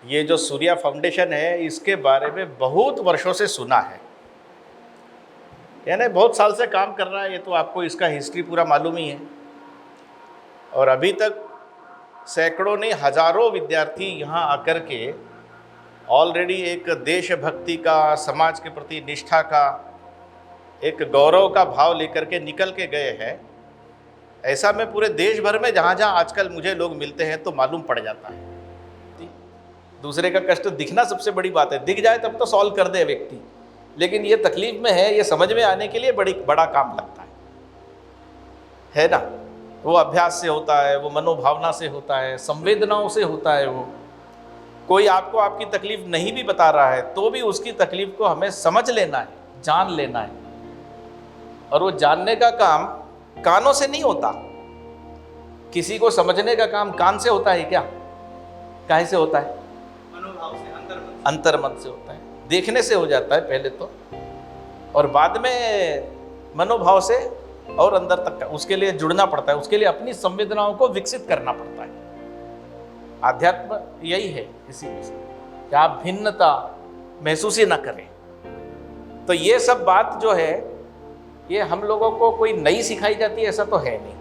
ये जो सूर्या फाउंडेशन है, इसके बारे में बहुत वर्षों से सुना है, यानी बहुत साल से काम कर रहा है। ये तो आपको इसका हिस्ट्री पूरा मालूम ही है। और अभी तक सैकड़ों नहीं हजारों विद्यार्थी यहाँ आकर के ऑलरेडी एक देशभक्ति का, समाज के प्रति निष्ठा का, एक गौरव का भाव लेकर के निकल के गए हैं। ऐसा मैं पूरे देश भर में जहाँ जहाँ आजकल मुझे लोग मिलते हैं तो मालूम पड़ जाता है। दूसरे का कष्ट दिखना सबसे बड़ी बात है, दिख जाए तब तो सॉल्व कर दे व्यक्ति, लेकिन ये तकलीफ में है, ये समझ में आने के लिए बड़ा काम लगता है ना। वो अभ्यास से होता है, वो मनोभावना से होता है, संवेदनाओं से होता है। वो कोई आपको आपकी तकलीफ नहीं भी बता रहा है तो भी उसकी तकलीफ को हमें समझ लेना है, जान लेना है। और वो जानने का काम कानों से नहीं होता, किसी को समझने का काम कान से होता है क्या? काहे से होता है? मनोभाव से, अंतर्मन से होता है। देखने से हो जाता है पहले तो, और बाद में मनोभाव से और अंदर तक का उसके लिए जुड़ना पड़ता है, उसके लिए अपनी संवेदनाओं को विकसित करना पड़ता है। आध्यात्म यही है, इसी में से कि आप भिन्नता महसूस ही ना करें। तो ये सब बात जो है ये हम लोगों को कोई नई सिखाई जाती है, ऐसा तो है नहीं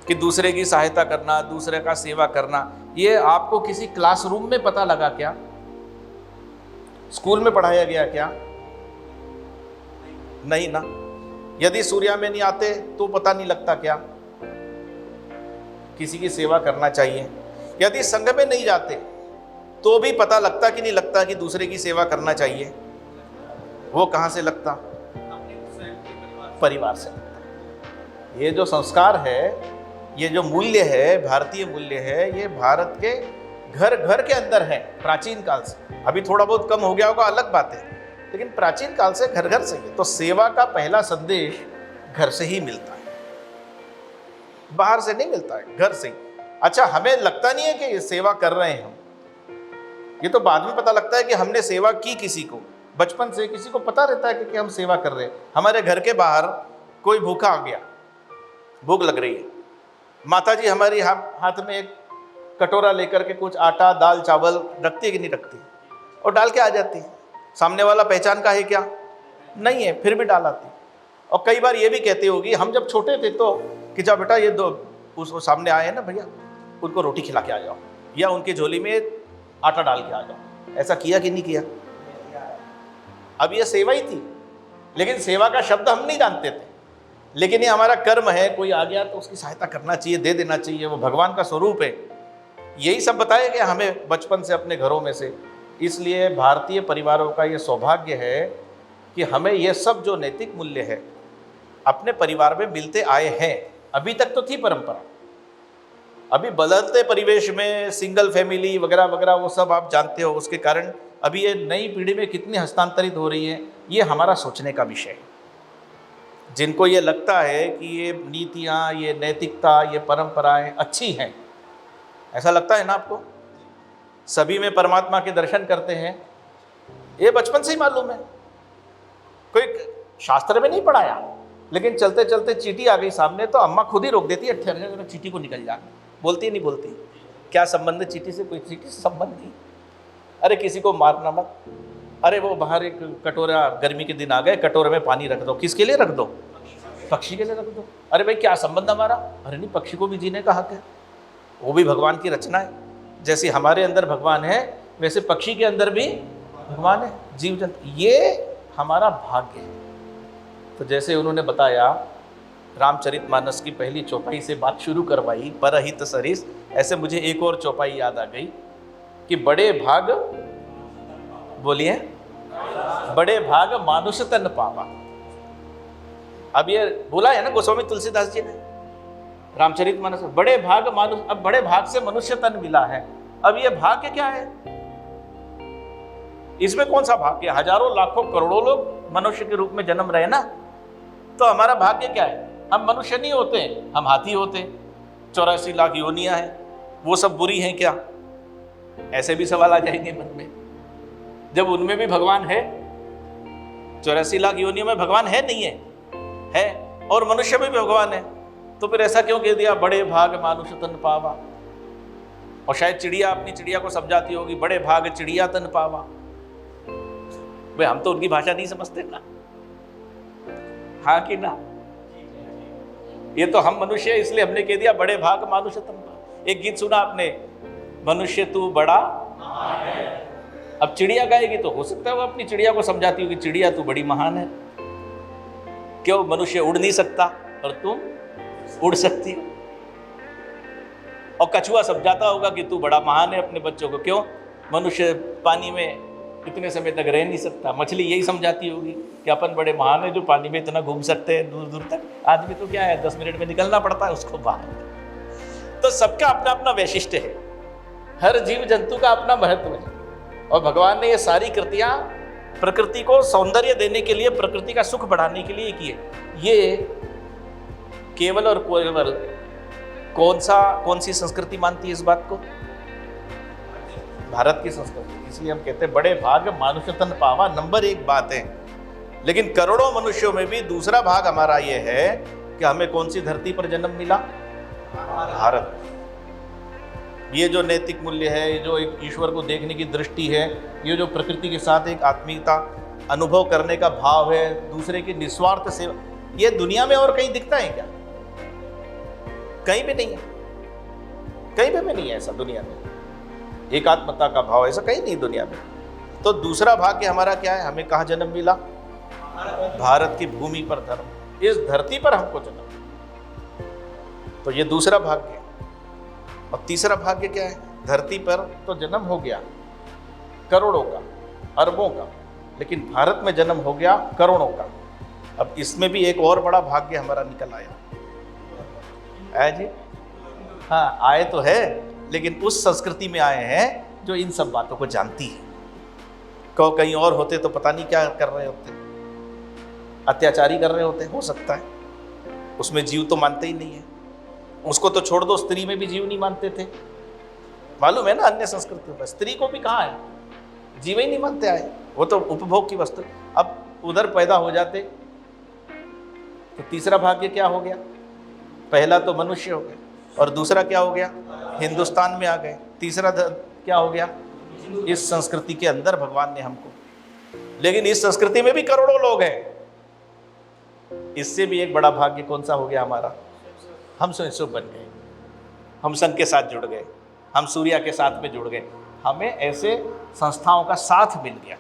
कि दूसरे की सहायता करना, दूसरे का सेवा करना, ये आपको किसी क्लासरूम में पता लगा क्या? स्कूल में पढ़ाया गया क्या? नहीं ना। यदि सूर्या में नहीं आते तो पता नहीं लगता क्या किसी की सेवा करना चाहिए? यदि संघ में नहीं जाते तो भी पता लगता कि नहीं लगता कि दूसरे की सेवा करना चाहिए? वो कहाँ से लगता? परिवार से लगता। ये जो संस्कार है, ये जो मूल्य है, भारतीय मूल्य है, ये भारत के घर घर के अंदर है प्राचीन काल से। अभी थोड़ा बहुत कम हो गया होगा, अलग बात है, लेकिन प्राचीन काल से घर घर से ही। तो सेवा का पहला संदेश घर से ही मिलता है, बाहर से नहीं मिलता है, घर से ही। अच्छा, हमें लगता नहीं है कि ये सेवा कर रहे हैं हम, ये तो बाद में पता लगता है कि हमने सेवा की किसी को। बचपन से किसी को पता रहता है कि हम सेवा कर रहे हैं। हमारे घर के बाहर कोई भूखा आ गया, भूख लग रही है, माता जी हमारी हाथ में एक कटोरा लेकर के कुछ आटा, दाल, चावल रखती है कि नहीं रखती? और डाल के आ जाती है। सामने वाला पहचान का है क्या? नहीं है, फिर भी डाल आती। और कई बार ये भी कहती होगी, हम जब छोटे थे तो कि जा बेटा ये दो, उसको सामने आए ना भैया, उनको रोटी खिला के आ जाओ, या उनकी झोली में आटा डाल के आ जाओ। ऐसा किया कि नहीं किया? अब ये सेवा ही थी, लेकिन सेवा का शब्द हम नहीं जानते थे। लेकिन ये हमारा कर्म है, कोई आ गया तो उसकी सहायता करना चाहिए, दे देना चाहिए, वो भगवान का स्वरूप है। यही सब बताया गया हमें बचपन से अपने घरों में से। इसलिए भारतीय परिवारों का ये सौभाग्य है कि हमें ये सब जो नैतिक मूल्य है अपने परिवार में मिलते आए हैं। अभी तक तो थी परंपरा, अभी बदलते परिवेश में सिंगल फैमिली वगैरह वगैरह वो सब आप जानते हो, उसके कारण अभी ये नई पीढ़ी में कितनी हस्तांतरित हो रही है, ये हमारा सोचने का विषय है। जिनको ये लगता है कि ये नीतियाँ, ये नैतिकता, ये परंपराएं अच्छी हैं, ऐसा लगता है ना आपको? सभी में परमात्मा के दर्शन करते हैं, ये बचपन से ही मालूम है, कोई शास्त्र में नहीं पढ़ाया, लेकिन चलते चलते चींटी आ गई सामने तो अम्मा खुद ही रोक देती है, ठहर चींटी को निकल जा। बोलती नहीं बोलती? क्या संबंध है चींटी से? कोई चींटी से संबंध नहीं। अरे किसी को मारना मत। अरे वो बाहर एक कटोरा, गर्मी के दिन आ गए, कटोरे में पानी रख दो। किसके लिए रख दो? पक्षी के लिए रख दो। अरे भाई क्या संबंध हमारा? अरे नहीं, पक्षी को भी जीने का हक है, वो भी भगवान की रचना है। जैसे हमारे अंदर भगवान है वैसे पक्षी के अंदर भी भगवान है, जीव जंतु। ये हमारा भाग्य है। तो जैसे उन्होंने बताया, रामचरितमानस की पहली चौपाई से बात शुरू करवाई, परहित सरिस, ऐसे मुझे एक और चौपाई याद आ गई कि बड़े भाग, बोलिए, बड़े भाग मानुष तन पावा। अब ये बोला है ना गोस्वामी तुलसीदास जी ने रामचरितमानस, बड़े भाग मानुष। अब बड़े भाग से मनुष्य तन मिला है। अब ये भाग्य क्या है? इसमें कौन सा भाग्य? हजारों लाखों करोड़ों लोग मनुष्य के रूप में जन्म रहे ना, तो हमारा भाग्य क्या है? हम मनुष्य नहीं होते, हम हाथी होते। 84 लाख योनियां हैं, वो सब बुरी हैं क्या? ऐसे भी सवाल आ जाएंगे मन में। जब उनमें भी भगवान है, 84 लाख योनियों में भगवान है नहीं है? है। और मनुष्य में भी भगवान है, तो फिर ऐसा क्यों कह दिया बड़े भाग मानुष तन पावा? और शायद चिड़िया अपनी चिड़िया को समझाती होगी, बड़े भाग चिड़िया तन पावा। भाई हम तो उनकी भाषा नहीं समझते ना, हाँ कि ना? ये तो हम मनुष्य है, इसलिए हमने कह दिया बड़े भाग मानुष तन पावा। एक गीत सुना आपने, मनुष्य तू बड़ा। अब चिड़िया गाएगी तो हो सकता है वो अपनी चिड़िया को समझाती होगी, चिड़िया तू बड़ी महान है। क्यों? मनुष्य उड़ नहीं सकता और तुम उड़ सकती हो। और कछुआ समझाता होगा कि तू बड़ा महान है अपने बच्चों को। क्यों? मनुष्य पानी में इतने समय तक रह नहीं सकता। मछली यही समझाती होगी कि अपन बड़े महान है जो पानी में इतना घूम सकते हैं दूर दूर तक। आदमी तो क्या है, 10 मिनट में निकलना पड़ता है उसको बाहर। तो सबका अपना अपना वैशिष्ट्य है, हर जीव जंतु का अपना महत्व है। और भगवान ने ये सारी कृतियां प्रकृति को सौंदर्य देने के लिए, प्रकृति का सुख बढ़ाने के लिए किए। ये केवल और केवल कौन सी संस्कृति मानती है इस बात को? भारत की संस्कृति। इसलिए हम कहते हैं बड़े भाग मानुष तन पावा, नंबर 1 बात है। लेकिन करोड़ों मनुष्यों में भी दूसरा भाग हमारा ये है कि हमें कौन सी धरती पर जन्म मिला? भारत। ये जो नैतिक मूल्य है, ये जो एक ईश्वर को देखने की दृष्टि है, ये जो प्रकृति के साथ एक आत्मीयता अनुभव करने का भाव है, दूसरे की निस्वार्थ सेवा, ये दुनिया में और कहीं दिखता है क्या? कहीं भी नहीं है, कहीं पे भी नहीं है ऐसा दुनिया में। एकात्मता का भाव ऐसा कहीं नहीं दुनिया में। तो दूसरा भाग्य हमारा क्या है? हमें कहाँ जन्म मिला? भारत की भूमि पर, धर्म, इस धरती पर हमको जन्म। तो ये दूसरा भाग्य है। और तीसरा भाग्य क्या है? धरती पर तो जन्म हो गया करोड़ों का, अरबों का, लेकिन भारत में जन्म हो गया करोड़ों का। अब इसमें भी एक और बड़ा भाग्य हमारा निकल आया है जी। हाँ, आए तो है, लेकिन उस संस्कृति में आए हैं जो इन सब बातों को जानती है। कहीं और होते तो पता नहीं क्या कर रहे होते, अत्याचारी कर रहे होते, हो सकता है। उसमें जीव तो मानते ही नहीं है। उसको तो छोड़ दो, स्त्री में भी जीव नहीं मानते थे, मालूम है ना? अन्य संस्कृतियों में स्त्री को भी कहाँ है, जीव ही नहीं मानते आए, वो तो उपभोग की वस्तु। अब उधर पैदा हो जाते तो तीसरा भाग्य क्या हो गया? पहला तो मनुष्य हो गए, और दूसरा क्या हो गया? हिंदुस्तान में आ गए। तीसरा क्या हो गया? इस संस्कृति के अंदर भगवान ने हमको, लेकिन इस संस्कृति में भी करोड़ों लोग हैं। इससे भी एक बड़ा भाग्य कौन सा हो गया हमारा? हम स्वयं बन गए, हम संघ के साथ जुड़ गए, हम सूर्या के साथ में जुड़ गए। हमें ऐसे संस्थाओं का साथ मिल गया।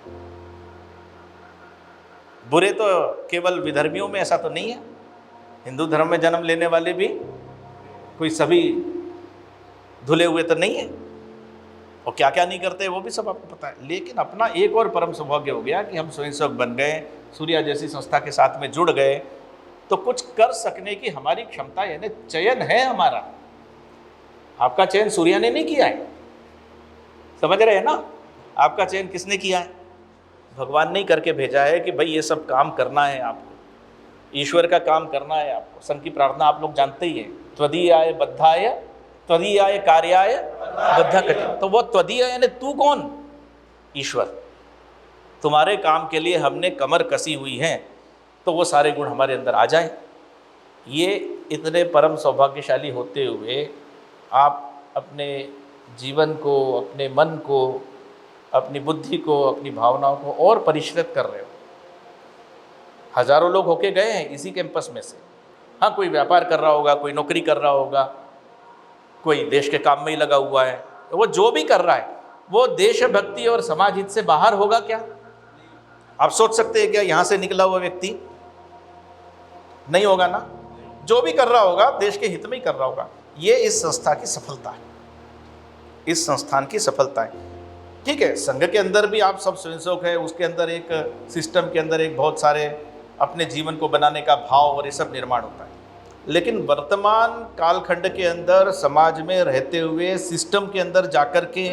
बुरे तो केवल विधर्मियों में ऐसा तो नहीं है, हिंदू धर्म में जन्म लेने वाले भी कोई सभी धुले हुए तो नहीं है, और क्या क्या नहीं करते वो भी सब आपको पता है। लेकिन अपना एक और परम सौभाग्य हो गया कि हम स्वयंसेवक बन गए, सूर्या जैसी संस्था के साथ में जुड़ गए, तो कुछ कर सकने की हमारी क्षमता, यानी चयन है हमारा। आपका चयन सूर्या ने नहीं किया है, समझ रहे हैं ना? आपका चयन किसने किया है? भगवान ने ही करके भेजा है कि भाई ये सब काम करना है आपको, ईश्वर का काम करना है आपको। संघ की प्रार्थना आप लोग जानते ही हैं, त्वदीयाय बद्धाय त्वदीयाय कार्याय बद्धा कटे। तो वो त्वदीय यानी तू कौन? ईश्वर। तुम्हारे काम के लिए हमने कमर कसी हुई है, तो वो सारे गुण हमारे अंदर आ जाएं। ये इतने परम सौभाग्यशाली होते हुए आप अपने जीवन को, अपने मन को, अपनी बुद्धि को, अपनी भावनाओं को और परिष्कृत कर रहे हो। हजारों लोग होके गए हैं इसी कैंपस में से। हाँ, कोई व्यापार कर रहा होगा, कोई नौकरी कर रहा होगा, कोई देश के काम में ही लगा हुआ है। तो वो जो भी कर रहा है वो देशभक्ति और समाज हित से बाहर होगा क्या? आप सोच सकते हैं क्या यहाँ से निकला हुआ व्यक्ति? नहीं होगा ना। जो भी कर रहा होगा देश के हित में ही कर रहा होगा। ये इस संस्था की सफलता है, इस संस्थान की सफलता है। ठीक है, संघ के अंदर भी आप सब स्वयंसेवक है, उसके अंदर एक सिस्टम के अंदर एक बहुत सारे अपने जीवन को बनाने का भाव और ये सब निर्माण होता है। लेकिन वर्तमान कालखंड के अंदर समाज में रहते हुए सिस्टम के अंदर जाकर के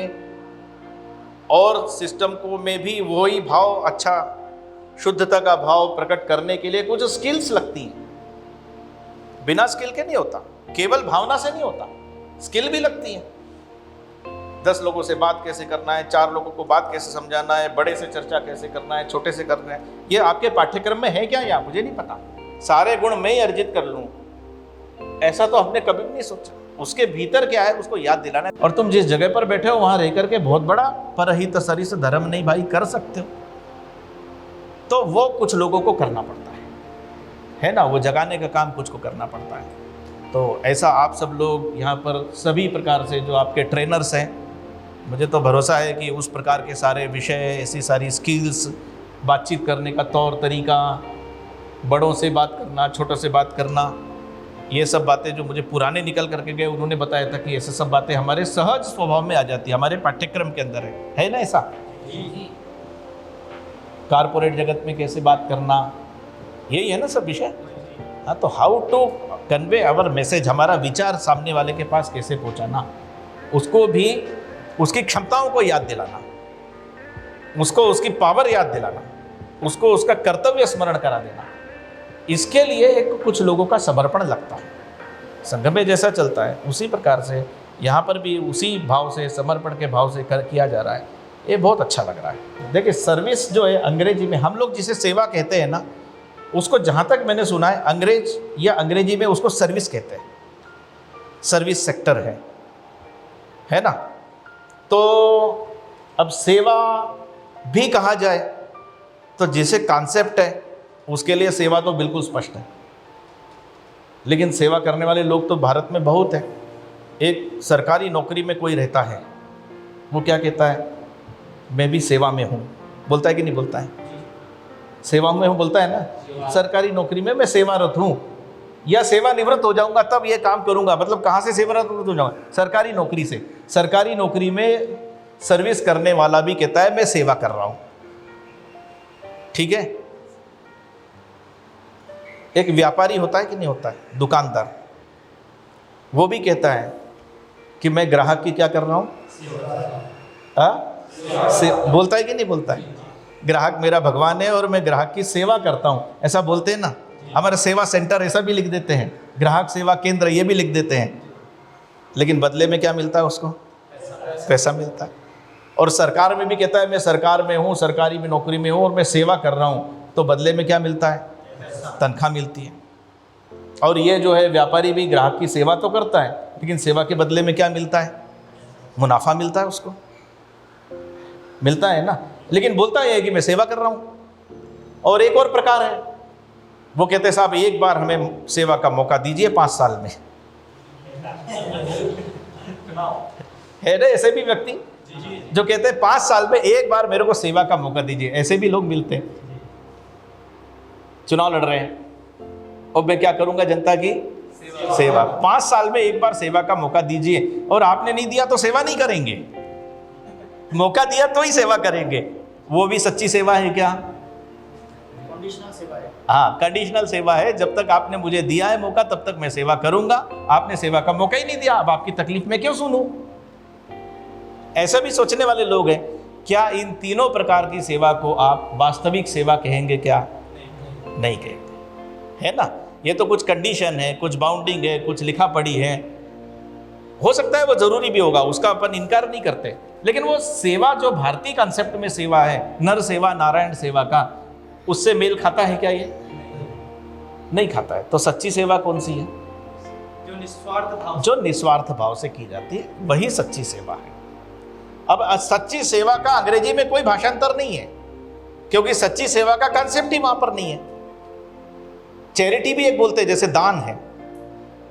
और सिस्टम को में भी वही भाव, अच्छा शुद्धता का भाव प्रकट करने के लिए कुछ स्किल्स लगती हैं। बिना स्किल के नहीं होता, केवल भावना से नहीं होता, स्किल भी लगती है। 10 लोगों से बात कैसे करना है, 4 लोगों को बात कैसे समझाना है, बड़े से चर्चा कैसे करना है, छोटे से करना है, ये आपके पाठ्यक्रम में है क्या? या मुझे नहीं पता। सारे गुण मैं ही अर्जित कर लूँ, ऐसा तो हमने कभी भी नहीं सोचा। उसके भीतर क्या है उसको याद दिलाना है। और तुम जिस जगह पर बैठे हो वहां रह करके बहुत बड़ा परहित सरिस धर्म नहीं भाई कर सकते हो, तो वो कुछ लोगों को करना पड़ता है ना, वो जगाने का काम कुछ को करना पड़ता है। तो ऐसा आप सब लोग यहाँ पर सभी प्रकार से जो आपके ट्रेनर्स हैं, मुझे तो भरोसा है कि उस प्रकार के सारे विषय, ऐसी सारी स्किल्स, बातचीत करने का तौर तरीका, बड़ों से बात करना, छोटों से बात करना, ये सब बातें जो मुझे पुराने निकल करके गए उन्होंने बताया था कि ऐसे सब बातें हमारे सहज स्वभाव में आ जाती है, हमारे पाठ्यक्रम के अंदर है ना ऐसा। कारपोरेट जगत में कैसे बात करना, यही है ना सब विषय। हाँ, तो how to convey our message, हमारा विचार सामने वाले के पास कैसे पहुंचाना, उसको भी उसकी क्षमताओं को याद दिलाना, उसको उसकी पावर याद दिलाना, उसको उसका कर्तव्य स्मरण करा देना, इसके लिए एक कुछ लोगों का समर्पण लगता है। संघ में जैसा चलता है उसी प्रकार से यहाँ पर भी उसी भाव से, समर्पण के भाव से किया जा रहा है। ये बहुत अच्छा लग रहा है। देखिए सर्विस जो है अंग्रेजी में हम लोग जिसे सेवा कहते हैं ना, उसको जहाँ तक मैंने सुना है अंग्रेज या अंग्रेजी में उसको सर्विस कहते हैं, सर्विस सेक्टर है ना। तो अब सेवा भी कहा जाए तो जैसे कॉन्सेप्ट है उसके लिए सेवा तो बिल्कुल स्पष्ट है, लेकिन सेवा करने वाले लोग तो भारत में बहुत है। एक सरकारी नौकरी में कोई रहता है, वो क्या कहता है, मैं भी सेवा में हूँ, बोलता है कि नहीं बोलता है, सेवा में हूँ बोलता है ना। सरकारी नौकरी में मैं सेवारत हूँ या सेवानिवृत्त हो जाऊंगा तब ये काम करूंगा, मतलब कहाँ से सेवानिवृत्त हो जाऊंगा, सरकारी नौकरी से। सरकारी नौकरी में सर्विस करने वाला भी कहता है मैं सेवा कर रहा हूँ, ठीक है। एक व्यापारी होता है कि नहीं होता है, दुकानदार, वो भी कहता है कि मैं ग्राहक की क्या कर रहा हूँ, बोलता है कि नहीं बोलता है, ग्राहक मेरा भगवान है और मैं ग्राहक की सेवा करता हूँ, ऐसा बोलते हैं ना। हमारा सेवा सेंटर ऐसा भी लिख देते हैं, ग्राहक सेवा केंद्र ये भी लिख देते हैं, लेकिन बदले में क्या मिलता है उसको, पैसा मिलता है। और सरकार में भी कहता है मैं सरकार में हूँ, सरकारी में नौकरी में हूँ और मैं सेवा कर रहा हूँ, तो बदले में क्या मिलता है, तनख्वाह मिलती है। और ये जो है व्यापारी भी ग्राहक की सेवा तो करता है, लेकिन सेवा के बदले में क्या मिलता है, मुनाफा मिलता है, उसको मिलता है ना। लेकिन बोलता है कि मैं सेवा कर रहा हूँ। और एक और प्रकार है, वो कहते हैं साहब एक बार हमें सेवा का मौका दीजिए 5 साल में, है ना ऐसे भी व्यक्ति जो कहते हैं 5 साल में एक बार मेरे को सेवा का मौका दीजिए। ऐसे भी लोग मिलते हैं, चुनाव लड़ रहे हैं और मैं क्या करूंगा, जनता की सेवा। 5 साल में एक बार सेवा का मौका दीजिए, और आपने नहीं दिया तो सेवा नहीं करेंगे, मौका दिया तो ही सेवा करेंगे। वो भी सच्ची सेवा है क्या, कंडीशनल सेवा है। हाँ, कंडीशनल सेवा है। जब तक आपने मुझे दिया है मौका तब तक मैं सेवा करूंगा, आपने सेवा का मौका ही नहीं दिया, अब आपकी तकलीफ में क्यों सुनूं। ऐसा भी सोचने वाले लोग हैं। क्या इन तीनों प्रकार की सेवा को आप वास्तविक सेवा कहेंगे, क्या नहीं कहेंगे, है ना। ये तो कुछ कंडीशन है, कुछ बाउंडिंग है, कुछ लिखा पड़ी है, हो सकता है वो जरूरी भी होगा, उसका अपन इनकार नहीं करते, लेकिन वो सेवा जो भारतीय कॉन्सेप्ट में सेवा है, नर सेवा नारायण सेवा का, उससे मेल खाता है क्या, ये नहीं खाता है। तो सच्ची सेवा कौन सी है, जो निस्वार्थ भाव से की जाती है, वही सच्ची सेवा है। अब सच्ची सेवा का अंग्रेजी में कोई भाषांतर नहीं है, क्योंकि सच्ची सेवा का कॉन्सेप्ट ही वहां पर नहीं है। चैरिटी भी एक बोलते हैं, जैसे दान है।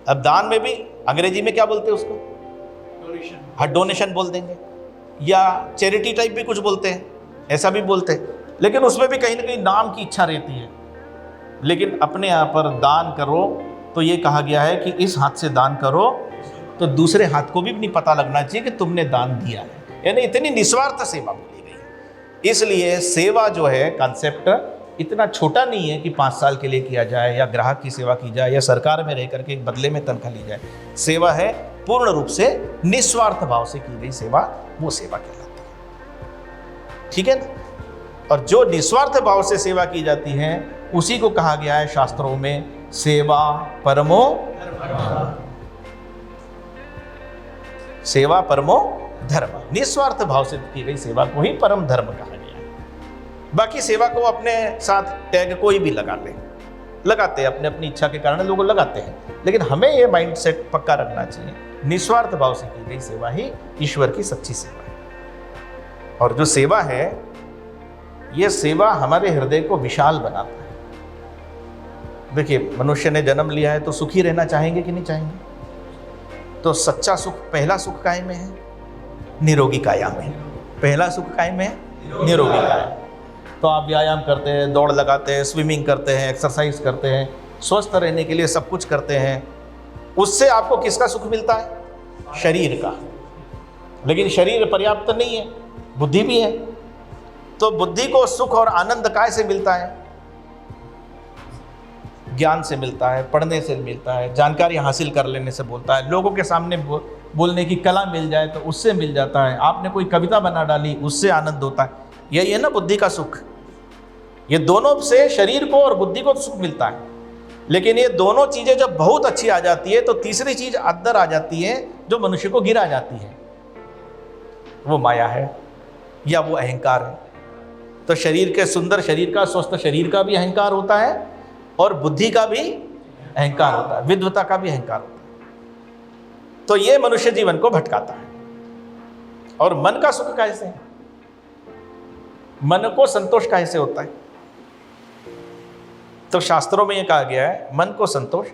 अब दान में भी अंग्रेजी में क्या बोलते हैं उसको, डोनेशन। हाँ, डोनेशन बोल देंगे, या चैरिटी टाइप भी कुछ बोलते हैं, ऐसा भी बोलते हैं, लेकिन उसमें भी कहीं ना कहीं नाम की इच्छा रहती है। लेकिन अपने यहाँ पर दान करो तो ये कहा गया है कि इस हाथ से दान करो तो दूसरे हाथ को भी नहीं पता लगना चाहिए कि तुमने दान दिया है, यानी इतनी निस्वार्थ सेवा बोली गई है। इसलिए सेवा जो है कॉन्सेप्ट इतना छोटा नहीं है कि 5 साल के लिए किया जाए, या ग्राहक की सेवा की जाए, या सरकार में रह करके बदले में तनख्वाह ली जाए। सेवा है पूर्ण रूप से निस्वार्थ भाव से की गई सेवा, वो सेवा कहलाती है, ठीक है ना। और जो निस्वार्थ भाव से सेवा की जाती है उसी को कहा गया है शास्त्रों में सेवा परमो धर्म। सेवा परमो धर्म, निस्वार्थ भाव से की गई सेवा को ही परम धर्म कहा गया है। बाकी सेवा को अपने साथ टैग कोई भी लगा ले, लगाते हैं, अपने अपनी इच्छा के कारण लोग लगाते हैं, लेकिन हमें ये माइंड सेट पक्का रखना चाहिए, निस्वार्थ भाव से की गई सेवा ही ईश्वर की सच्ची सेवा है। और जो सेवा है, ये सेवा हमारे हृदय को विशाल बनाता है। देखिए, मनुष्य ने जन्म लिया है तो सुखी रहना चाहेंगे कि नहीं चाहेंगे? तो सच्चा सुख, पहला सुख काय में है? निरोगी काया में। पहला सुख काय में है? निरोगी काया। तो आप व्यायाम करते हैं, दौड़ लगाते हैं, स्विमिंग करते हैं, एक्सरसाइज करते हैं, स्वस्थ रहने के लिए सब कुछ करते हैं, उससे आपको किसका सुख मिलता है? शरीर का। लेकिन शरीर पर्याप्त नहीं है, बुद्धि भी है। तो बुद्धि को सुख और आनंद काय से मिलता है? ज्ञान से मिलता है, पढ़ने से मिलता है, जानकारी हासिल कर लेने से बोलता है, लोगों के सामने बोलने की कला मिल जाए तो उससे मिल जाता है, आपने कोई कविता बना डाली उससे आनंद होता है। यही है ना बुद्धि का सुख। ये दोनों से शरीर को और बुद्धि को सुख मिलता है। लेकिन ये दोनों चीज़ें जब बहुत अच्छी आ जाती है तो तीसरी चीज़ अंदर आ जाती है जो मनुष्य को गिरा जाती है, वो माया है या वो अहंकार है। तो शरीर के सुंदर शरीर का, स्वस्थ शरीर का भी अहंकार होता है और बुद्धि का भी अहंकार होता है, विद्वता का भी अहंकार होता है। तो ये मनुष्य जीवन को भटकाता है। और मन का सुख कैसे है? मन को संतोष कैसे होता है? तो शास्त्रों में यह कहा गया है, मन को संतोष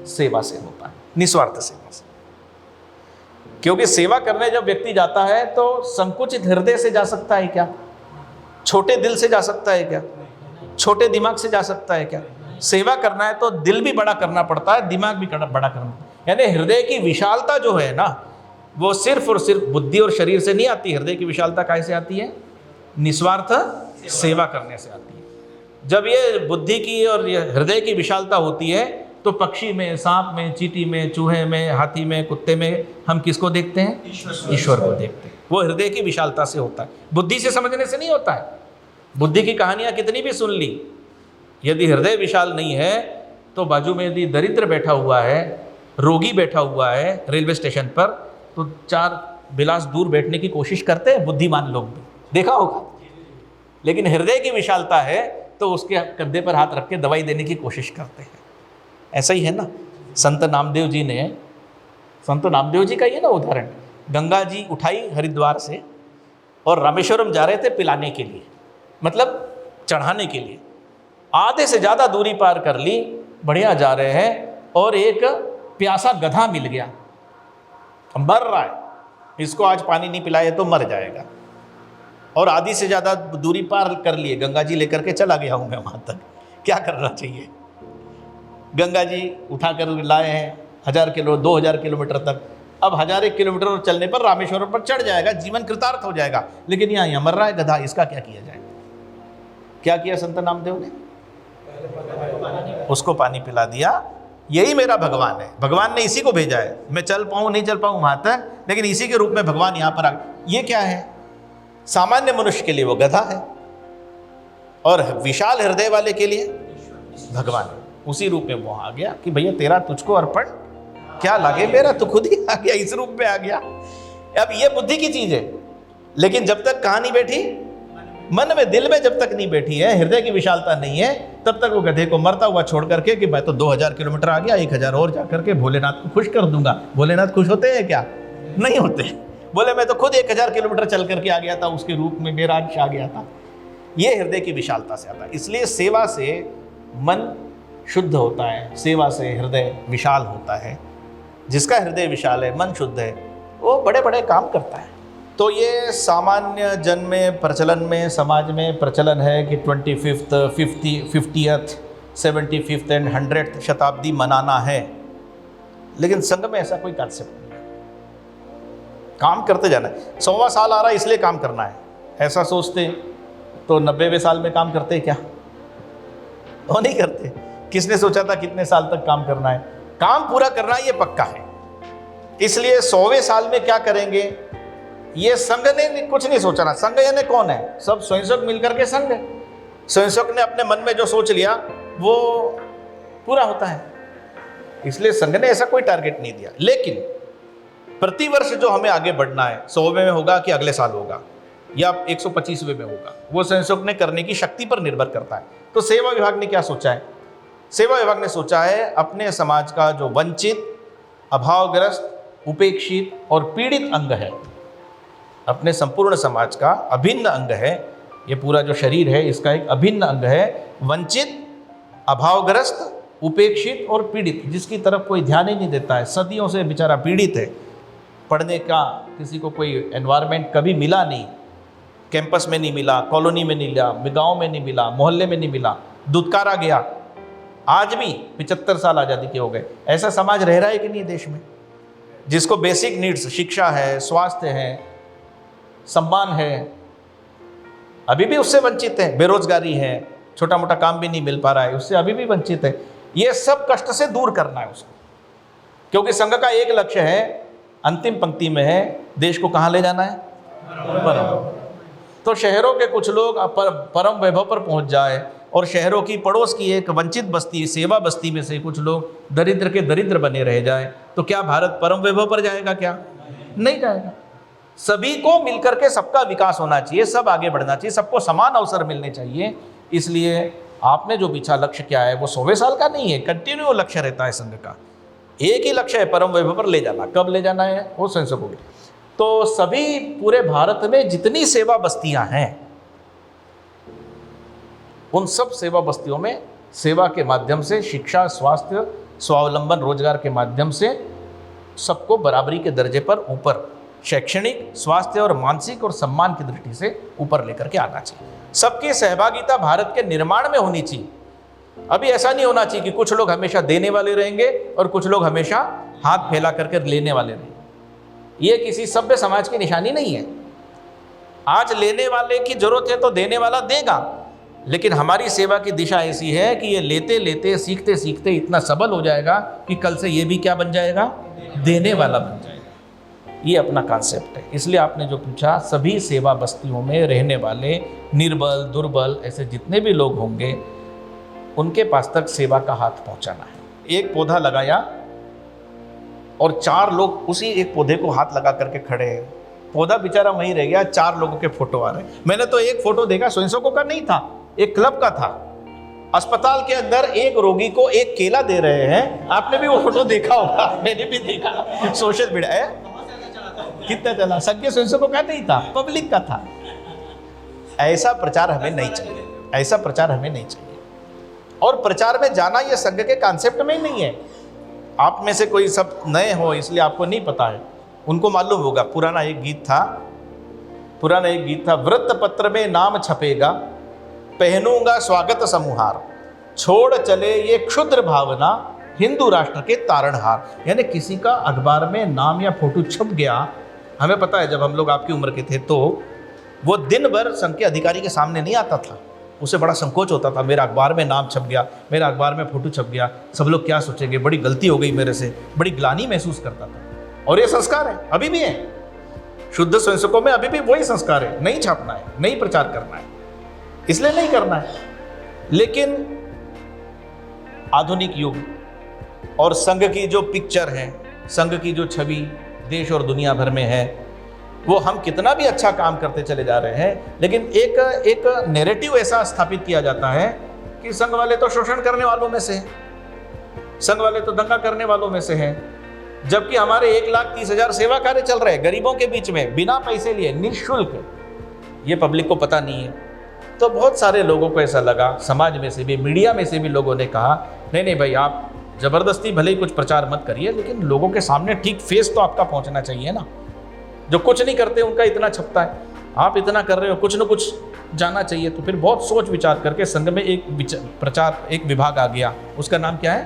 सेवा से होता है, निस्वार्थ सेवा से। क्योंकि सेवा करने जब व्यक्ति जाता है तो संकुचित हृदय से जा सकता है क्या? छोटे दिल से जा सकता है क्या? छोटे दिमाग से जा सकता है क्या? सेवा करना है तो दिल भी बड़ा करना पड़ता है, दिमाग भी बड़ा करना। यानी हृदय की विशालता जो है ना, वो सिर्फ और सिर्फ बुद्धि और शरीर से नहीं आती। हृदय की विशालता कैसे आती है? निस्वार्थ सेवा करने से आती है। जब ये बुद्धि की और ये हृदय की विशालता होती है तो पक्षी में, सांप में, चींटी में, चूहे में, हाथी में, कुत्ते में हम किसको देखते हैं? ईश्वर को देखते हैं। वो हृदय की विशालता से होता है, बुद्धि से समझने से नहीं होता है। बुद्धि की कहानियां कितनी भी सुन ली, यदि हृदय विशाल नहीं है तो बाजू में यदि दरिद्र बैठा हुआ है, रोगी बैठा हुआ है रेलवे स्टेशन पर, तो 4 बिलास दूर बैठने की कोशिश करते हैं बुद्धिमान लोग भी, देखा होगा। लेकिन हृदय की विशालता है तो उसके कंधे पर हाथ रख के दवाई देने की कोशिश करते हैं। ऐसा ही है ना। संत नामदेव जी का ये ना उदाहरण, गंगा जी उठाई हरिद्वार से और रामेश्वरम जा रहे थे पिलाने के लिए, मतलब चढ़ाने के लिए। आधे से ज़्यादा दूरी पार कर ली, बढ़िया जा रहे हैं, और एक प्यासा गधा मिल गया, मर रहा है, इसको आज पानी नहीं पिलाए तो मर जाएगा। और आधी से ज़्यादा दूरी पार कर लिए, गंगा जी लेकर के चला गया हूँ मैं वहाँ तक, क्या करना चाहिए? गंगा जी उठा कर लाए हैं 1000 किलो 2000 किलोमीटर तक। अब 1000 किलोमीटर चलने पर रामेश्वरम पर चढ़ जाएगा, जीवन कृतार्थ हो जाएगा। लेकिन यहाँ मर रहा है गधा, इसका क्या किया जाए? क्या किया संत नामदेव ने? उसको पानी पिला दिया। यही मेरा भगवान है, भगवान ने इसी को भेजा है। मैं चल पाऊँ नहीं चल पाऊँ वहाँ तक, लेकिन इसी के रूप में भगवान यहाँ पर आ। ये क्या है? सामान्य मनुष्य के लिए वो गधा है, और विशाल हृदय वाले के लिए भगवान है। उसी रूप में वो आ गया कि भैया तेरा तुझको अर्पण क्या लागे, मेरा तो खुद ही आ गया, इस रूप में आ गया। अब ये बुद्धि की चीज है, लेकिन जब तक कहाँ नहीं बैठी? मन में, दिल में जब तक नहीं बैठी है, हृदय की विशालता नहीं है, तब तक वो गधे को मरता हुआ छोड़ करके कि मैं तो 2000 किलोमीटर आ गया, 1000 और जा करके भोलेनाथ को खुश कर दूंगा। भोलेनाथ खुश होते हैं क्या? नहीं होते। बोले मैं तो खुद 1000 किलोमीटर चल करके आ गया था, उसके रूप में मेरा अंश आ गया था। ये हृदय की विशालता से आता है। इसलिए सेवा से मन शुद्ध होता है, सेवा से हृदय विशाल होता है। जिसका हृदय विशाल है, मन शुद्ध है, वो बड़े बड़े काम करता है। तो ये सामान्य जन में, प्रचलन में, समाज में प्रचलन है कि 25th, 50th, 75th and 100th शताब्दी मनाना है। लेकिन संघ में ऐसा कोई कॉन्सेप्ट नहीं है। काम करते जाना है। 100वां साल आ रहा है इसलिए काम करना है, ऐसा सोचते तो 90वें साल में काम करते क्या? वो नहीं करते। किसने सोचा था कितने साल तक काम करना है? काम पूरा करना ये पक्का है। इसलिए 100वें साल में क्या करेंगे, ये संघ ने कुछ नहीं सोचा ना। संघ यानी कौन है? सब स्वयंसेवक मिलकर के संघ है। स्वयंसेवक ने अपने मन में जो सोच लिया वो पूरा होता है। इसलिए संघ ने ऐसा कोई टारगेट नहीं दिया। लेकिन प्रतिवर्ष जो हमें आगे बढ़ना है, 100वें में होगा कि अगले साल होगा या 125वें में होगा, वो स्वयंसेवक ने करने की शक्ति पर निर्भर करता है। तो सेवा विभाग ने क्या सोचा है? सेवा विभाग ने सोचा है अपने समाज का जो वंचित, अभावग्रस्त, उपेक्षित और पीड़ित अंग है, अपने संपूर्ण समाज का अभिन्न अंग है, ये पूरा जो शरीर है इसका एक अभिन्न अंग है, वंचित, अभावग्रस्त, उपेक्षित और पीड़ित, जिसकी तरफ कोई ध्यान ही नहीं देता है, सदियों से बेचारा पीड़ित है, पढ़ने का किसी को कोई एनवायरनमेंट कभी मिला नहीं, कैंपस में नहीं मिला, कॉलोनी में नहीं मिला, गांव में नहीं मिला, मोहल्ले में नहीं मिला, दुत्कारा गया। आज भी 75 साल आज़ादी के हो गए, ऐसा समाज रह रहा है कि नहीं देश में, जिसको बेसिक नीड्स, शिक्षा है, स्वास्थ्य है, सम्मान है, अभी भी उससे वंचित है, बेरोजगारी है, छोटा मोटा काम भी नहीं मिल पा रहा है, उससे अभी भी वंचित है। ये सब कष्ट से दूर करना है उसको, क्योंकि संघ का एक लक्ष्य है, अंतिम पंक्ति में है, देश को कहाँ ले जाना है? परम। तो शहरों के कुछ लोग परम वैभव पर पहुंच जाए और शहरों की पड़ोस की एक वंचित बस्ती, सेवा बस्ती में से कुछ लोग दरिद्र के दरिद्र बने रह जाए, तो क्या भारत परम वैभव पर जाएगा? क्या नहीं जाएगा। सभी को मिलकर के सबका विकास होना चाहिए, सब आगे बढ़ना चाहिए, सबको समान अवसर मिलने चाहिए। इसलिए आपने जो पीछा लक्ष्य क्या है वो 100वें साल का नहीं है, कंटिन्यू लक्ष्य रहता है संघ का। एक ही लक्ष्य है, परम वैभव पर ले जाना। कब ले जाना है वो स्वयं को। तो सभी पूरे भारत में जितनी सेवा बस्तियां हैं, उन सब सेवा बस्तियों में सेवा के माध्यम से शिक्षा, स्वास्थ्य, स्वावलंबन, रोजगार के माध्यम से सबको बराबरी के दर्जे पर ऊपर, शैक्षणिक, स्वास्थ्य और मानसिक और सम्मान की दृष्टि से ऊपर लेकर के आना चाहिए। सबकी सहभागिता भारत के निर्माण में होनी चाहिए। अभी ऐसा नहीं होना चाहिए कि कुछ लोग हमेशा देने वाले रहेंगे और कुछ लोग हमेशा हाथ फैला करके लेने वाले रहेंगे। ये किसी सभ्य समाज की निशानी नहीं है। आज लेने वाले की जरूरत है तो देने वाला देगा, लेकिन हमारी सेवा की दिशा ऐसी है कि ये लेते लेते, सीखते सीखते इतना सबल हो जाएगा कि कल से ये भी क्या बन जाएगा? देने वाला बन जाएगा। ये अपना कॉन्सेप्ट है। इसलिए आपने जो पूछा, सभी सेवा बस्तियों में रहने वाले निर्बल, दुर्बल, ऐसे जितने भी लोग होंगे, उनके पास तक सेवा का हाथ पहुंचाना है। एक पौधा लगाया और 4 लोग उसी एक पौधे को हाथ लगा करके खड़े हैं, पौधा बेचारा वहीं रह गया, 4 लोगों के फोटो आ रहे हैं। मैंने तो एक फोटो देखा, स्वयंसेवकों का नहीं था, एक क्लब का था। अस्पताल के अंदर एक रोगी को एक केला दे रहे हैं, आपने भी वो फोटो देखा होगा, मैंने भी देखा सोशल मीडिया है। कितना चला? संघ स्वयंसेवकों का नहीं था, पब्लिक का था। ऐसा प्रचार हमें नहीं चाहिए, ऐसा प्रचार हमें नहीं चाहिए। और प्रचार में जाना ये संघ के कॉन्सेप्ट में ही नहीं है। आप में से कोई सब नए हो इसलिए आपको नहीं पता है, उनको मालूम होगा। पुराना एक गीत था, वृत्त पत्र में नाम छपेगा, पहनूंगा स्वागत समूहार, छोड़ चले ये क्षुद्र भावना, हिंदू राष्ट्र के तारणहार। यानी किसी का अखबार में नाम या फोटो छप गया, हमें पता है जब हम लोग आपकी उम्र के थे तो वो दिन भर संघ के अधिकारी के सामने नहीं आता था, उसे बड़ा संकोच होता था, मेरा अखबार में नाम छप गया, मेरा अखबार में फोटो छप गया, सब लोग क्या सोचेंगे, बड़ी गलती हो गई मेरे से, बड़ी ग्लानि महसूस करता था। और ये संस्कार है, अभी भी है। शुद्ध स्वयंसेवकों में अभी भी वही संस्कार है, नहीं छापना है, नहीं प्रचार करना है, इसलिए नहीं करना है। लेकिन आधुनिक युग और संघ की जो पिक्चर है, संघ की जो छवि देश और दुनिया भर में है, वो हम कितना भी अच्छा काम करते चले जा रहे हैं, लेकिन एक नैरेटिव ऐसा स्थापित किया जाता है कि संघ वाले तो शोषण करने वालों में से हैं, संघ वाले तो दंगा करने वालों में से हैं। जबकि हमारे 1,30,000 सेवा कार्य चल रहे हैं गरीबों के बीच में, बिना पैसे लिए, निःशुल्क। ये पब्लिक को पता नहीं है। तो बहुत सारे लोगों को ऐसा लगा, समाज में से भी, मीडिया में से भी लोगों ने कहा, नहीं भाई, आप ज़बरदस्ती भले ही कुछ प्रचार मत करिए, लेकिन लोगों के सामने ठीक फेस तो आपका पहुंचना चाहिए ना। जो कुछ नहीं करते उनका इतना छपता है, आप इतना कर रहे हो, कुछ न कुछ जाना चाहिए। तो फिर बहुत सोच विचार करके संघ में एक विभाग आ गया, उसका नाम क्या है?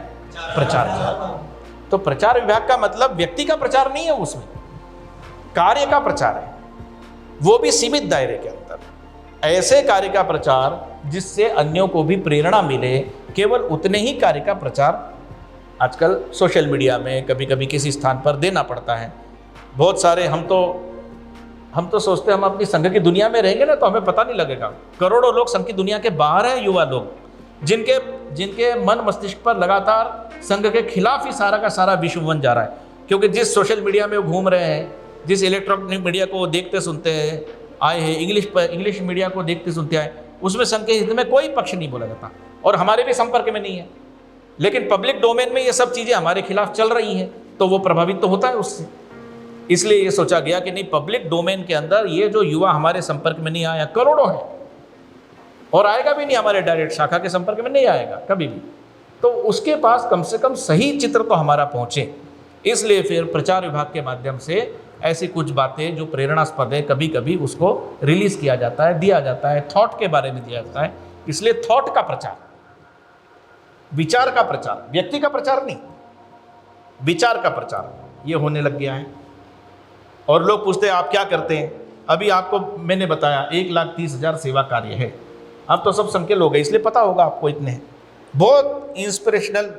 प्रचार विभाग। तो प्रचार विभाग का मतलब व्यक्ति का प्रचार नहीं है, उसमें कार्य का प्रचार है, वो भी सीमित दायरे के अंदर। ऐसे कार्य का प्रचार जिससे अन्यों को भी प्रेरणा मिले, केवल उतने ही कार्य का प्रचार आजकल सोशल मीडिया में कभी कभी किसी स्थान पर देना पड़ता है। बहुत सारे हम तो सोचते हैं हम अपनी संघ की दुनिया में रहेंगे ना तो हमें पता नहीं लगेगा। करोड़ों लोग संघ की दुनिया के बाहर हैं, युवा लोग, जिनके मन मस्तिष्क पर लगातार संघ के खिलाफ ही सारा का सारा विश्व बन जा रहा है। क्योंकि जिस सोशल मीडिया में वो घूम रहे हैं, जिस इलेक्ट्रॉनिक मीडिया को देखते सुनते हैं आए हैं, इंग्लिश मीडिया को देखते सुनते आए, उसमें संघ के हित में कोई पक्ष नहीं बोला जाता और हमारे भी संपर्क में नहीं है। लेकिन पब्लिक डोमेन में ये सब चीज़ें हमारे खिलाफ चल रही हैं, तो वो प्रभावित तो होता है उससे। इसलिए ये सोचा गया कि नहीं, पब्लिक डोमेन के अंदर ये जो युवा हमारे संपर्क में नहीं आया, करोड़ों है, और आएगा भी नहीं, हमारे डायरेक्ट शाखा के संपर्क में नहीं आएगा कभी भी, तो उसके पास कम से कम सही चित्र तो हमारा पहुँचे। इसलिए फिर प्रचार विभाग के माध्यम से ऐसी कुछ बातें जो प्रेरणास्पद है, कभी कभी उसको रिलीज किया जाता है, दिया जाता है, थॉट के बारे में दिया जाता है। इसलिए थॉट का प्रचार, विचार का प्रचार, व्यक्ति का प्रचार नहीं, विचार का प्रचार ये होने लग गया है। और लोग पूछते हैं आप क्या करते हैं? अभी आपको मैंने बताया 1,30,000 सेवा कार्य है। आप तो सब संख्या लोग हैं, इसलिए पता होगा आपको इतने हैं। बहुत इंस्पिरेशनल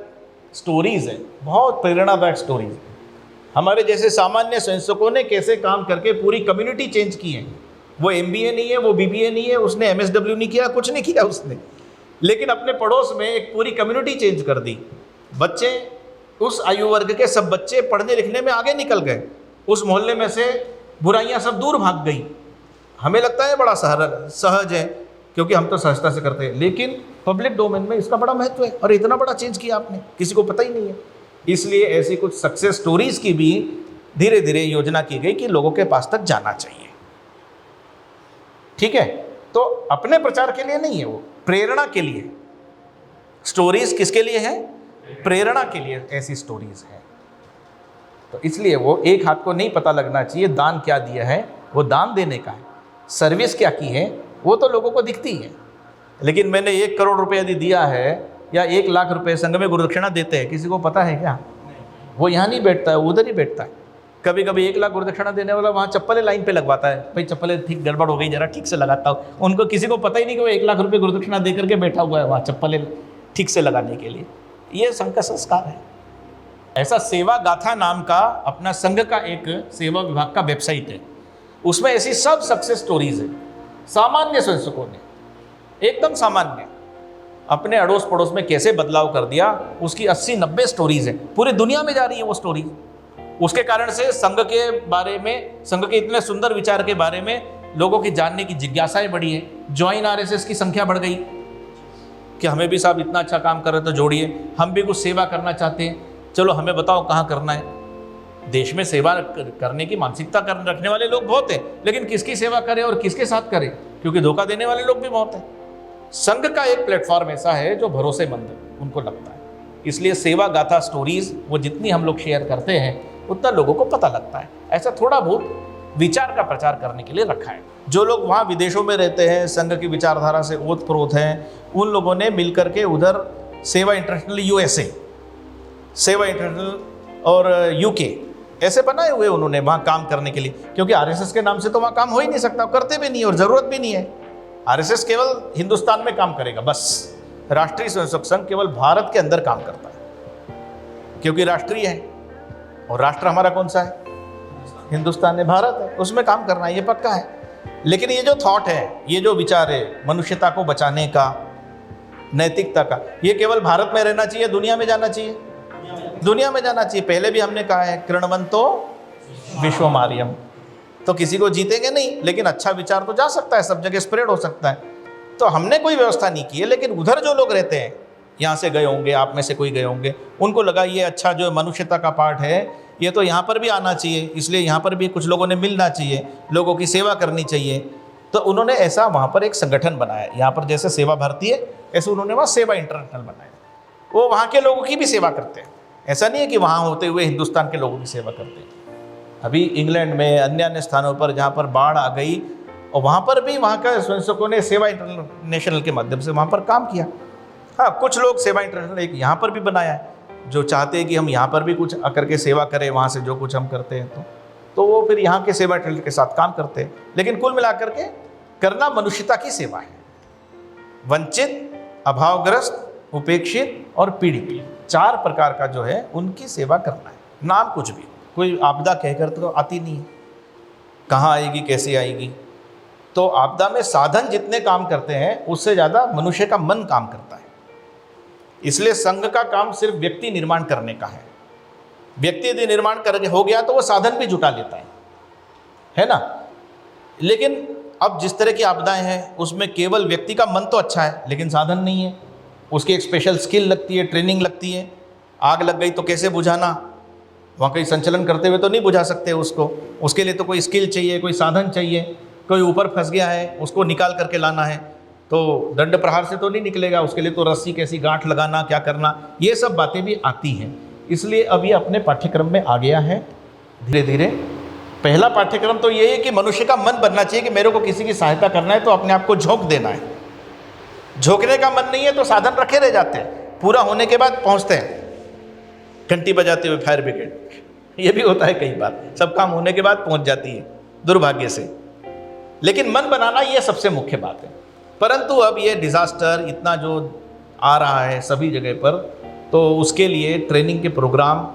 स्टोरीज है, बहुत प्रेरणादायक स्टोरीज है। हमारे जैसे सामान्य स्वयंसेवकों ने कैसे काम करके पूरी कम्युनिटी चेंज की है। वो MBA नहीं है, वो BBA नहीं है, उसने MSW नहीं किया, कुछ नहीं किया उसने, लेकिन अपने पड़ोस में एक पूरी कम्युनिटी चेंज कर दी। बच्चे, उस आयु वर्ग के सब बच्चे पढ़ने लिखने में आगे निकल गए, उस मोहल्ले में से बुराइयां सब दूर भाग गई। हमें लगता है बड़ा सहज है, क्योंकि हम तो सहजता से करते हैं, लेकिन पब्लिक डोमेन में इसका बड़ा महत्व है। और इतना बड़ा चेंज किया आपने, किसी को पता ही नहीं है। इसलिए ऐसी कुछ सक्सेस स्टोरीज की भी धीरे धीरे योजना की गई कि लोगों के पास तक जाना चाहिए। ठीक है, तो अपने प्रचार के लिए नहीं है, वो प्रेरणा के लिए। स्टोरीज किसके लिए है? प्रेरणा के लिए ऐसी स्टोरीज है। तो इसलिए वो एक हाथ को नहीं पता लगना चाहिए दान क्या दिया है, वो दान देने का है। सर्विस क्या की है वो तो लोगों को दिखती है, लेकिन मैंने 1 करोड़ रुपए यदि दिया है या 1 लाख रुपए संघ में गुरुदक्षिणा देते हैं, किसी को पता है क्या? वो यहाँ नहीं बैठता है, उधर ही बैठता है। कभी कभी 1 लाख गुरुदक्षिणा देने वाला वहाँ चप्पलें लाइन पे लगवाता है, भाई चप्पलें ठीक गड़बड़ हो गई, जरा ठीक से लगाता हूँ। उनको किसी को पता ही नहीं कि वो 1 लाख रुपए गुरुदक्षिणा दे करके बैठा हुआ है वहाँ चप्पलें ठीक से लगाने के लिए। ये संघ का संस्कार है। ऐसा सेवा गाथा नाम का अपना संघ का एक सेवा विभाग का वेबसाइट है, उसमें ऐसी सब सक्सेस स्टोरीज है। सामान्य स्वयंसेवकों ने एकदम सामान्य अपने अड़ोस पड़ोस में कैसे बदलाव कर दिया, उसकी 80-90 स्टोरीज है। पूरी दुनिया में जा रही है वो स्टोरी। उसके कारण से संघ के बारे में, संघ के इतने सुंदर विचार के बारे में लोगों की जानने की जिज्ञासाएं बढ़ी है। ज्वाइन RSS की संख्या बढ़ गई कि हमें भी साहब इतना अच्छा काम कर रहे तो जोड़िए, हम भी कुछ सेवा करना चाहते हैं, चलो हमें बताओ कहाँ करना है। देश में सेवा करने की मानसिकता रखने वाले लोग बहुत हैं, लेकिन किसकी सेवा करें और किसके साथ करें, क्योंकि धोखा देने वाले लोग भी बहुत हैं। संघ का एक प्लेटफॉर्म ऐसा है जो भरोसेमंद उनको लगता है। इसलिए सेवा गाथा स्टोरीज वो जितनी हम लोग शेयर करते हैं उतना लोगों को पता लगता है। ऐसा थोड़ा बहुत विचार का प्रचार करने के लिए रखा है। जो लोग वहाँ विदेशों में रहते हैं, संघ की विचारधारा से ओतप्रोत हैं, उन लोगों ने मिलकर के उधर सेवा इंटरनेशनल USA, सेवा इंटरनेशनल और UK ऐसे बनाए हुए उन्होंने वहाँ काम करने के लिए, क्योंकि RSS के नाम से तो वहाँ काम हो ही नहीं सकता, करते भी नहीं और ज़रूरत भी नहीं है। RSS केवल हिंदुस्तान में काम करेगा बस। राष्ट्रीय स्वयंसेवक संघ केवल भारत के अंदर काम करता है, क्योंकि राष्ट्रीय है, और राष्ट्र हमारा कौन सा है? हिंदुस्तान है, भारत है, उसमें काम करना है, ये पक्का है। लेकिन ये जो थॉट है, ये जो विचार है मनुष्यता को बचाने का, नैतिकता का, ये केवल भारत में रहना चाहिए, दुनिया में जाना चाहिए, दुनिया में जाना चाहिए। पहले भी हमने कहा है कृणवंतो विश्वमार्यम, तो किसी को जीतेंगे नहीं, लेकिन अच्छा विचार तो जा सकता है, सब जगह स्प्रेड हो सकता है। तो हमने कोई व्यवस्था नहीं की है, लेकिन उधर जो लोग रहते हैं, यहाँ से गए होंगे, आप में से कोई गए होंगे, उनको लगा ये अच्छा जो मनुष्यता का पाठ है ये तो यहाँ पर भी आना चाहिए, इसलिए यहाँ पर भी कुछ लोगों ने मिलना चाहिए, लोगों की सेवा करनी चाहिए। तो उन्होंने ऐसा वहाँ पर एक संगठन बनाया। यहाँ पर जैसे सेवा भारती है, ऐसे उन्होंने वहाँ सेवा इंटरनेशनल बनाया। वो वहाँ के लोगों की भी सेवा करते हैं, ऐसा नहीं है कि वहाँ होते हुए हिंदुस्तान के लोगों की सेवा करते हैं। अभी इंग्लैंड में अन्य अन्य स्थानों पर जहाँ पर बाढ़ आ गई, और वहाँ पर भी वहाँ का स्वयंसेवकों ने सेवा इंटरनेशनल के माध्यम से वहाँ पर काम किया। हाँ, कुछ लोग सेवा इंटरनेशनल एक यहाँ पर भी बनाया है, जो चाहते हैं कि हम यहाँ पर भी कुछ आकर के सेवा करें, वहाँ से जो कुछ हम करते हैं तो वो फिर यहाँ के सेवा इंटरनेशनल के साथ काम करते हैं। लेकिन कुल मिलाकर के करना मनुष्यता की सेवा है। वंचित, अभावग्रस्त, उपेक्षित और पीड़ित, 4 प्रकार का जो है उनकी सेवा करना है। नाम कुछ भी, कोई आपदा कहकर तो आती नहीं है, कहाँ आएगी, कैसे आएगी। तो आपदा में साधन जितने काम करते हैं उससे ज़्यादा मनुष्य का मन काम करता है। इसलिए संघ का काम सिर्फ व्यक्ति निर्माण करने का है। व्यक्ति यदि निर्माण कर हो गया तो वो साधन भी जुटा लेता है ना। लेकिन अब जिस तरह की आपदाएं हैं उसमें केवल व्यक्ति का मन तो अच्छा है, लेकिन साधन नहीं है। उसकी एक स्पेशल स्किल लगती है, ट्रेनिंग लगती है। आग लग गई तो कैसे बुझाना, वहाँ कहीं संचलन करते हुए तो नहीं बुझा सकते उसको, उसके लिए तो कोई स्किल चाहिए, कोई साधन चाहिए। कोई ऊपर फंस गया है, उसको निकाल करके लाना है, तो दंड प्रहार से तो नहीं निकलेगा, उसके लिए तो रस्सी कैसी गांठ लगाना, क्या करना, ये सब बातें भी आती हैं। इसलिए अब ये अपने पाठ्यक्रम में आ गया है धीरे धीरे। पहला पाठ्यक्रम तो ये है कि मनुष्य का मन बनना चाहिए कि मेरे को किसी की सहायता करना है तो अपने आप को झोंक देना है। झोंकने का मन नहीं है तो साधन रखे रह जाते हैं, पूरा होने के बाद पहुंचते हैं घंटी बजाते हुए फायर ब्रिगेड। ये भी होता है कई बार, सब काम होने के बाद पहुंच जाती है दुर्भाग्य से। लेकिन मन बनाना ये सबसे मुख्य बात है। परंतु अब ये डिज़ास्टर इतना जो आ रहा है सभी जगह पर, तो उसके लिए ट्रेनिंग के प्रोग्राम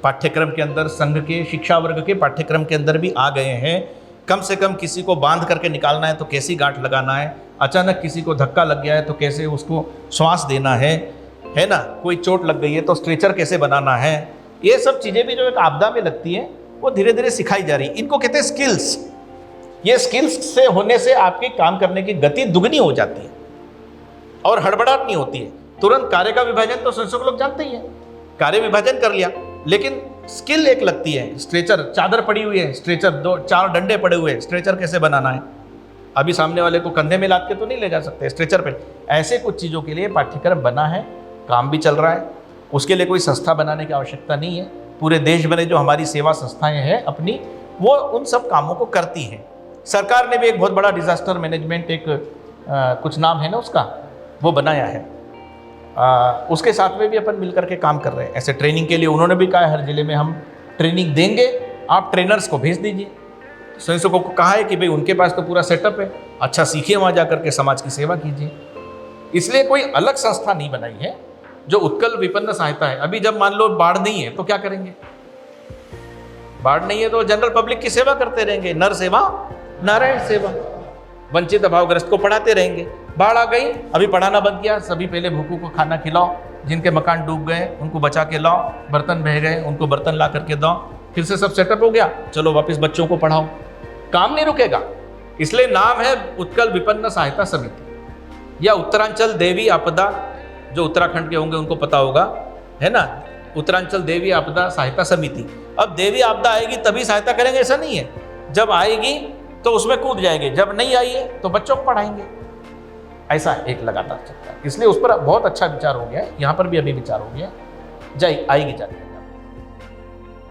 पाठ्यक्रम के अंदर, संघ के शिक्षा वर्ग के पाठ्यक्रम के अंदर भी आ गए हैं। कम से कम किसी को बांध करके निकालना है तो कैसी गांठ लगाना है, अचानक किसी को धक्का लग गया है तो कैसे उसको श्वास देना है ना, कोई चोट लग गई है तो स्ट्रेचर कैसे बनाना है, ये सब चीज़ें भी जो एक आपदा में लगती है वो धीरे धीरे सिखाई जा रही है। इनको कहते हैं स्किल्स। ये स्किल्स से होने से आपके काम करने की गति दुगनी हो जाती है और हड़बड़ाहट नहीं होती है। तुरंत कार्य का विभाजन तो संस्थापक लोग जानते ही हैं, कार्य विभाजन कर लिया, लेकिन स्किल एक लगती है। स्ट्रेचर, चादर पड़ी हुई है, स्ट्रेचर 2-4 डंडे पड़े हुए हैं, स्ट्रेचर कैसे बनाना है। अभी सामने वाले को कंधे में लाद के तो नहीं ले जा सकते, स्ट्रेचर पे। ऐसे कुछ चीज़ों के लिए पाठ्यक्रम बना है, काम भी चल रहा है। उसके लिए कोई संस्था बनाने की आवश्यकता नहीं है। पूरे देश भर में जो हमारी सेवा संस्थाएं हैं अपनी, वो उन सब कामों को करती हैं। सरकार ने भी एक बहुत बड़ा डिजास्टर मैनेजमेंट, एक कुछ नाम है ना उसका, वो बनाया है। उसके साथ में भी अपन मिलकर के काम कर रहे हैं। ऐसे ट्रेनिंग के लिए उन्होंने भी कहा है हर जिले में हम ट्रेनिंग देंगे, आप ट्रेनर्स को भेज दीजिए। स्वयंसेवकों को कहा है कि भाई उनके पास तो पूरा सेटअप है, अच्छा सीखिए, वहाँ जा करके समाज की सेवा कीजिए। इसलिए कोई अलग संस्था नहीं बनाई है जो उत्कल विपन्न सहायता है। अभी जब मान लो बाढ़ नहीं है तो क्या करेंगे, बाढ़ नहीं है तो जनरल पब्लिक की सेवा करते रहेंगे, नर सेवा नारायण सेवा, वंचित अभावग्रस्त को पढ़ाते रहेंगे। बाढ़ आ गई, अभी पढ़ाना बंद किया, सभी पहले भूखों को खाना खिलाओ, जिनके मकान डूब गए उनको बचा के लाओ, बर्तन बह गए उनको बर्तन ला करके दो, फिर से सब सेटअप हो गया, चलो वापस बच्चों को पढ़ाओ। काम नहीं रुकेगा। इसलिए नाम है उत्कल विपन्न सहायता समिति या उत्तरांचल देवी आपदा, जो उत्तराखंड के होंगे उनको पता होगा, है ना, उत्तरांचल देवी आपदा सहायता समिति। अब देवी आपदा आएगी तभी सहायता करेंगे ऐसा नहीं है, जब आएगी तो उसमें कूद जाएंगे, जब नहीं आई है तो बच्चों को पढ़ाएंगे। ऐसा एक लगातार चलता है। इसलिए उस पर बहुत अच्छा विचार हो गया है, यहाँ पर भी अभी विचार हो गया, आएगी जाएगी।